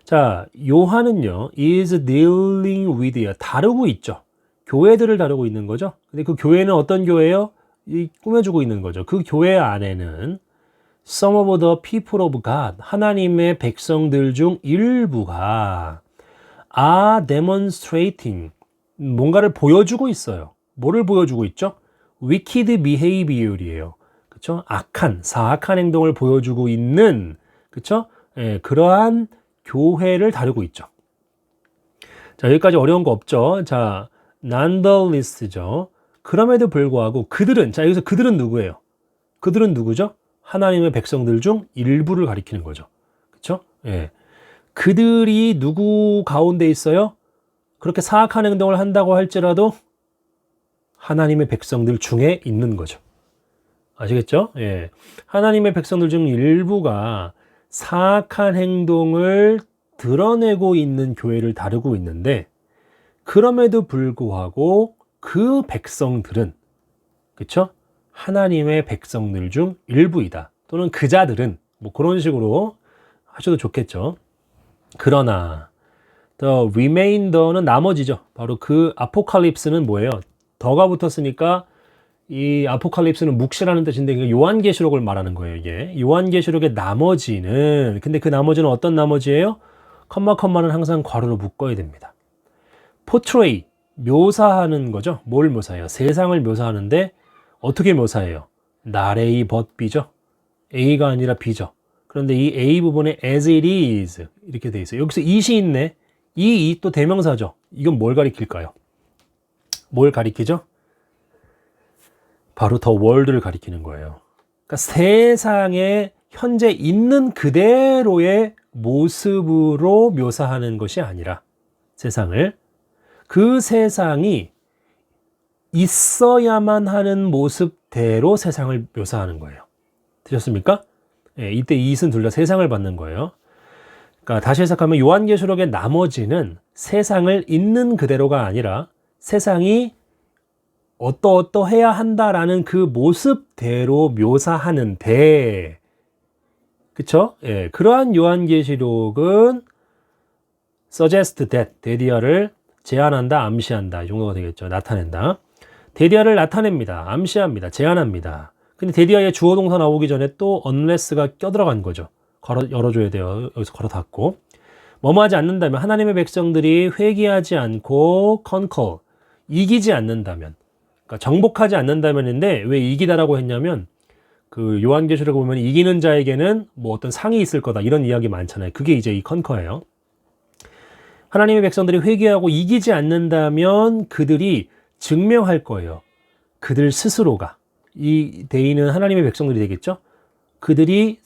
자, 요한은요 is dealing with 다루고 있죠. 교회들을 다루고 있는 거죠. 근데 그 교회는 어떤 교회예요? 꾸며주고 있는 거죠. 그 교회 안에는 some of the people of God 하나님의 백성들 중 일부가 are demonstrating 뭔가를 보여주고 있어요. 뭐를 보여주고 있죠? wicked behavior이에요. 그쵸? 사악한 행동을 보여주고 있는, 그쵸? 예, 그러한 교회를 다루고 있죠. 자, 여기까지 어려운 거 없죠? 자, nonetheless죠. 그럼에도 불구하고 그들은, 자, 여기서 그들은 누구예요? 그들은 누구죠? 하나님의 백성들 중 일부를 가리키는 거죠. 그쵸? 예. 그들이 누구 가운데 있어요? 그렇게 사악한 행동을 한다고 할지라도 하나님의 백성들 중에 있는 거죠. 아시겠죠? 예. 하나님의 백성들 중 일부가 사악한 행동을 드러내고 있는 교회를 다루고 있는데 그럼에도 불구하고 그 백성들은 그쵸? 하나님의 백성들 중 일부이다. 또는 그자들은 뭐 그런 식으로 하셔도 좋겠죠. 그러나 the remainder는 나머지죠. 바로 그 아포칼립스는 뭐예요? 더가 붙었으니까 이 아포칼립스는 묵시라는 뜻인데 요한계시록을 말하는 거예요. 이게 요한계시록의 나머지는 근데 그 나머지는 어떤 나머지예요? 컴마는 항상 괄호로 묶어야 됩니다. portray 묘사하는 거죠. 뭘 묘사해요? 세상을 묘사하는데 어떻게 묘사해요? not A but B죠. A가 아니라 B죠. 그런데 이 A 부분에 as it is 이렇게 돼 있어요. 여기서 it이 있네. 이 또 대명사죠. 이건 뭘 가리킬까요? 뭘 가리키죠? 바로 the world를 가리키는 거예요. 그러니까 세상에 현재 있는 그대로의 모습으로 묘사하는 것이 아니라 세상을 그 세상이 있어야만 하는 모습대로 세상을 묘사하는 거예요. 되셨습니까? 예, 이때 it은 둘 다 세상을 받는 거예요. 그러니까 다시 해석하면 요한계시록의 나머지는 세상을 있는 그대로가 아니라 세상이 어떠해야 한다라는 그 모습대로 묘사하는데 그쵸? 예, 그러한 요한계시록은 suggest that, 데디아를 제안한다, 암시한다 이 정도가 되겠죠. 나타낸다. 데디아를 나타냅니다. 암시합니다. 제안합니다. 근데 데디아의 주어 동사 나오기 전에 또 unless가 껴들어간 거죠. 열어줘야 돼요. 여기서 걸어 닫고. 뭐뭐 하지 않는다면, 하나님의 백성들이 회개하지 않고 conquer, 이기지 않는다면, 그러니까 정복하지 않는다면인데 왜 이기다라고 했냐면 그 요한계시록에 보면 이기는 자에게는 뭐 어떤 상이 있을 거다 이런 이야기 많잖아요. 그게 이제 이 conquer예요. 하나님의 백성들이 회개하고 이기지 않는다면 그들이 증명할 거예요. 그들 스스로가, 이 대의는 하나님의 백성들이 되겠죠? 그들이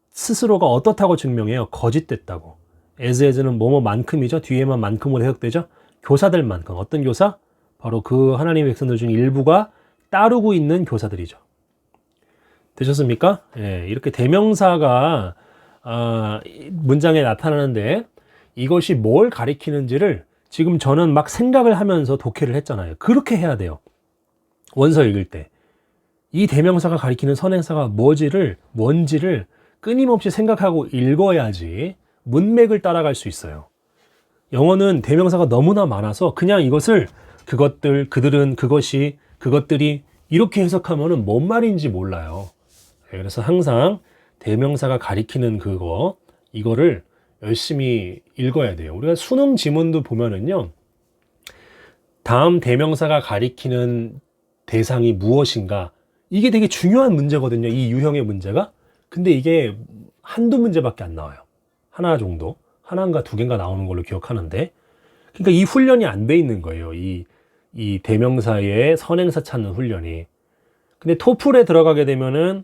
스스로가 어떻다고 증명해요? 거짓됐다고. as는 뭐뭐만큼이죠. 뒤에만 만큼으로 해석되죠. 교사들만큼. 어떤 교사? 바로 그 하나님의 백성들 중 일부가 따르고 있는 교사들이죠. 되셨습니까? 예, 이렇게 대명사가 문장에 나타나는데 이것이 뭘 가리키는지를 지금 저는 막 생각을 하면서 독해를 했잖아요. 그렇게 해야 돼요. 원서 읽을 때. 이 대명사가 가리키는 선행사가 뭔지를 끊임없이 생각하고 읽어야지 문맥을 따라갈 수 있어요. 영어는 대명사가 너무나 많아서 그냥 이것을 그것들, 그들은, 그것이, 그것들이 이렇게 해석하면은 뭔 말인지 몰라요. 그래서 항상 대명사가 가리키는 이거를 열심히 읽어야 돼요. 우리가 수능 지문도 보면은요, 다음 대명사가 가리키는 대상이 무엇인가, 이게 되게 중요한 문제거든요. 이 유형의 문제가. 근데 이게 한두 문제밖에 안 나와요. 하나 정도, 하나인가 두 개인가 나오는 걸로 기억하는데, 그러니까 이 훈련이 안 돼 있는 거예요. 이 대명사의 선행사 찾는 훈련이. 근데 토플에 들어가게 되면은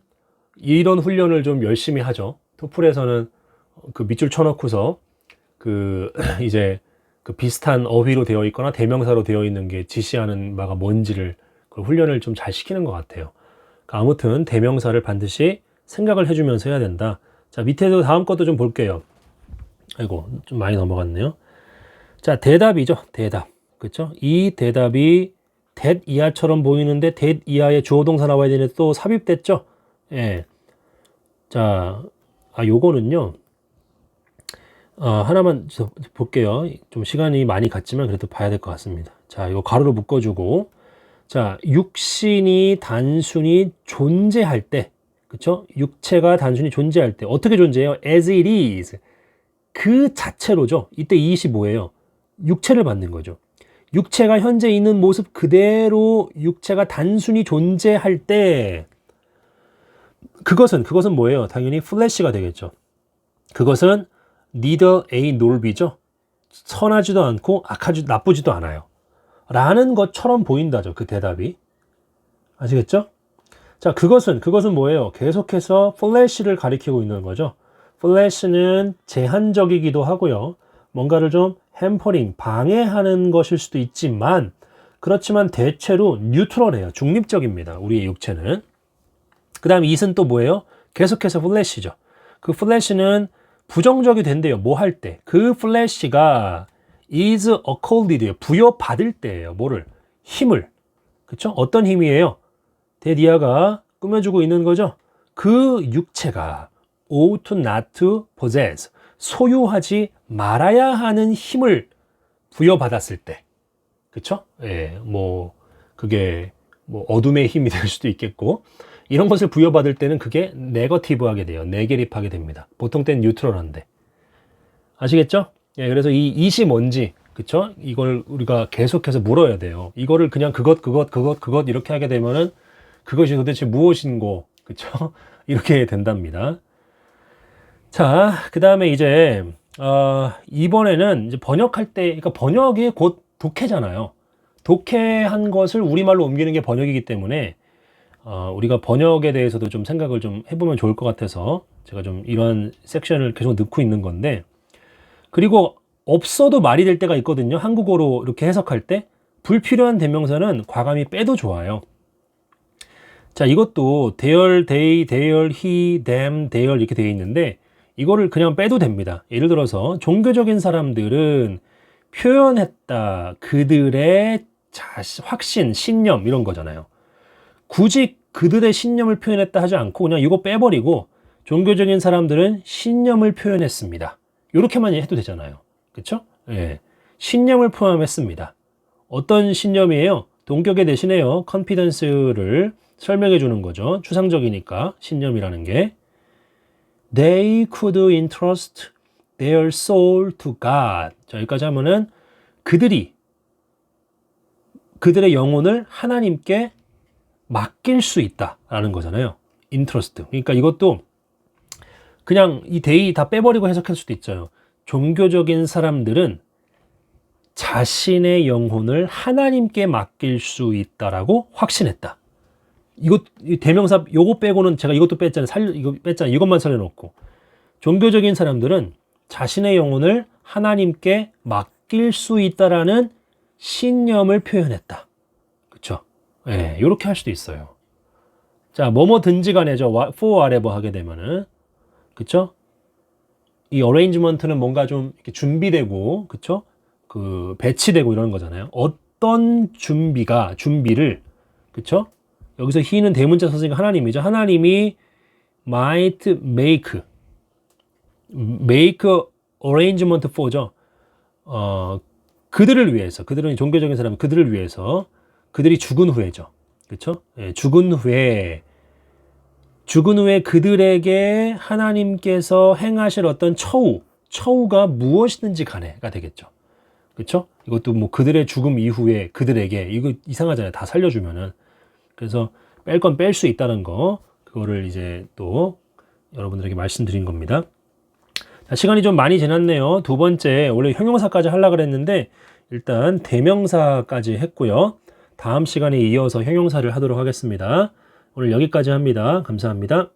이런 훈련을 좀 열심히 하죠. 토플에서는 그 밑줄 쳐놓고서 이제 그 비슷한 어휘로 되어 있거나 대명사로 되어 있는 게 지시하는 바가 뭔지를 그 훈련을 좀 잘 시키는 것 같아요. 그러니까 아무튼 대명사를 반드시 생각을 해주면서 해야 된다. 자, 밑에도 다음 것도 좀 볼게요. 아이고, 좀 많이 넘어갔네요. 자, 대답이죠. 대답. 그렇죠? 이 대답이 that 이하처럼 보이는데 that 이하에 주어 동사 나와야 되는데 또 삽입됐죠? 예. 자, 요거는요. 하나만 볼게요. 좀 시간이 많이 갔지만 그래도 봐야 될 것 같습니다. 자, 이거 가로로 묶어주고. 자, 육신이 단순히 존재할 때, 그쵸? 육체가 단순히 존재할 때, 어떻게 존재해요? as it is. 그 자체로죠. 이때 이것이 뭐예요? 육체를 받는 거죠. 육체가 현재 있는 모습 그대로 육체가 단순히 존재할 때, 그것은 뭐예요? 당연히 플래시가 되겠죠. 그것은 neither A nor B죠. 선하지도 않고 나쁘지도 않아요. 라는 것처럼 보인다죠. 그 대답이. 아시겠죠? 자, 그것은 뭐예요? 계속해서 플래시를 가리키고 있는 거죠. 플래시는 제한적이기도 하고요. 뭔가를 좀 햄퍼링, 방해하는 것일 수도 있지만, 그렇지만 대체로 뉴트럴해요. 중립적입니다. 우리의 육체는. 그 다음 it은 또 뭐예요? 계속해서 플래시죠. 그 플래시는 부정적이 된대요. 뭐 할 때? 그 플래시가 is accorded, 부여받을 때예요. 뭐를? 힘을. 그쵸? 어떤 힘이에요? 데디아가 꾸며주고 있는 거죠. 그 육체가 ought not to possess, 소유하지 말아야 하는 힘을 부여받았을 때. 그쵸? 예, 그게 어둠의 힘이 될 수도 있겠고, 이런 것을 부여받을 때는 그게 네거티브하게 돼요. 네게립하게 됩니다. 보통 때는 뉴트럴한데. 아시겠죠? 예, 그래서 이 it이 뭔지, 그쵸? 이걸 우리가 계속해서 물어야 돼요. 이거를 그냥 그것 이렇게 하게 되면은 그것이 도대체 무엇인고, 그쵸? 이렇게 된답니다. 자, 그 다음에 이제, 이번에는 이제 번역할 때, 그러니까 번역이 곧 독해잖아요. 독해한 것을 우리말로 옮기는 게 번역이기 때문에, 우리가 번역에 대해서도 좀 생각을 좀 해보면 좋을 것 같아서 제가 좀 이런 섹션을 계속 넣고 있는 건데, 그리고 없어도 말이 될 때가 있거든요. 한국어로 이렇게 해석할 때 불필요한 대명사는 과감히 빼도 좋아요. 자, 이것도 their, they, their, he, them, their 이렇게 되어 있는데 이거를 그냥 빼도 됩니다. 예를 들어서 종교적인 사람들은 표현했다. 그들의 확신, 신념 이런 거잖아요. 굳이 그들의 신념을 표현했다 하지 않고 그냥 이거 빼버리고 종교적인 사람들은 신념을 표현했습니다. 이렇게만 해도 되잖아요. 그쵸? 예. 신념을 포함했습니다. 어떤 신념이에요? 동격에 대신에요. 컨피던스를 설명해 주는 거죠. 추상적이니까 신념이라는 게. they could entrust their soul to God. 자, 여기까지 하면은 그들의 영혼을 하나님께 맡길 수 있다라는 거잖아요. entrust. 그러니까 이것도 그냥 이 they 다 빼버리고 해석할 수도 있죠. 종교적인 사람들은 자신의 영혼을 하나님께 맡길 수 있다라고 확신했다. 이 대명사 요거 빼고는 제가 이것도 뺐잖아요. 이거 뺐잖아요. 이것만 살려놓고 종교적인 사람들은 자신의 영혼을 하나님께 맡길 수 있다라는 신념을 표현했다. 그렇죠? 예, 이렇게 할 수도 있어요. 자, 뭐뭐든지 간에죠. for whatever 하게 되면은 그렇죠? 이 arrangement는 뭔가 좀 이렇게 준비되고 그렇죠? 그 배치되고 이런 거잖아요. 어떤 준비를 그렇죠? 여기서 he는 대문자 썼으니까 하나님이죠. 하나님이 might make arrangement for죠. 그들을 위해서, 그들은 종교적인 사람, 그들을 위해서, 그들이 죽은 후에죠. 그렇죠? 예, 죽은 후에 그들에게 하나님께서 행하실 어떤 처우가 무엇이든지 간에가 되겠죠. 그렇죠? 이것도 뭐 그들의 죽음 이후에 그들에게 이거 이상하잖아요. 다 살려주면은. 그래서 뺄 건 뺄 수 있다는 거, 그거를 이제 또 여러분들에게 말씀드린 겁니다. 자, 시간이 좀 많이 지났네요. 두 번째, 원래 형용사까지 하려고 그랬는데 일단 대명사까지 했고요. 다음 시간에 이어서 형용사를 하도록 하겠습니다. 오늘 여기까지 합니다. 감사합니다.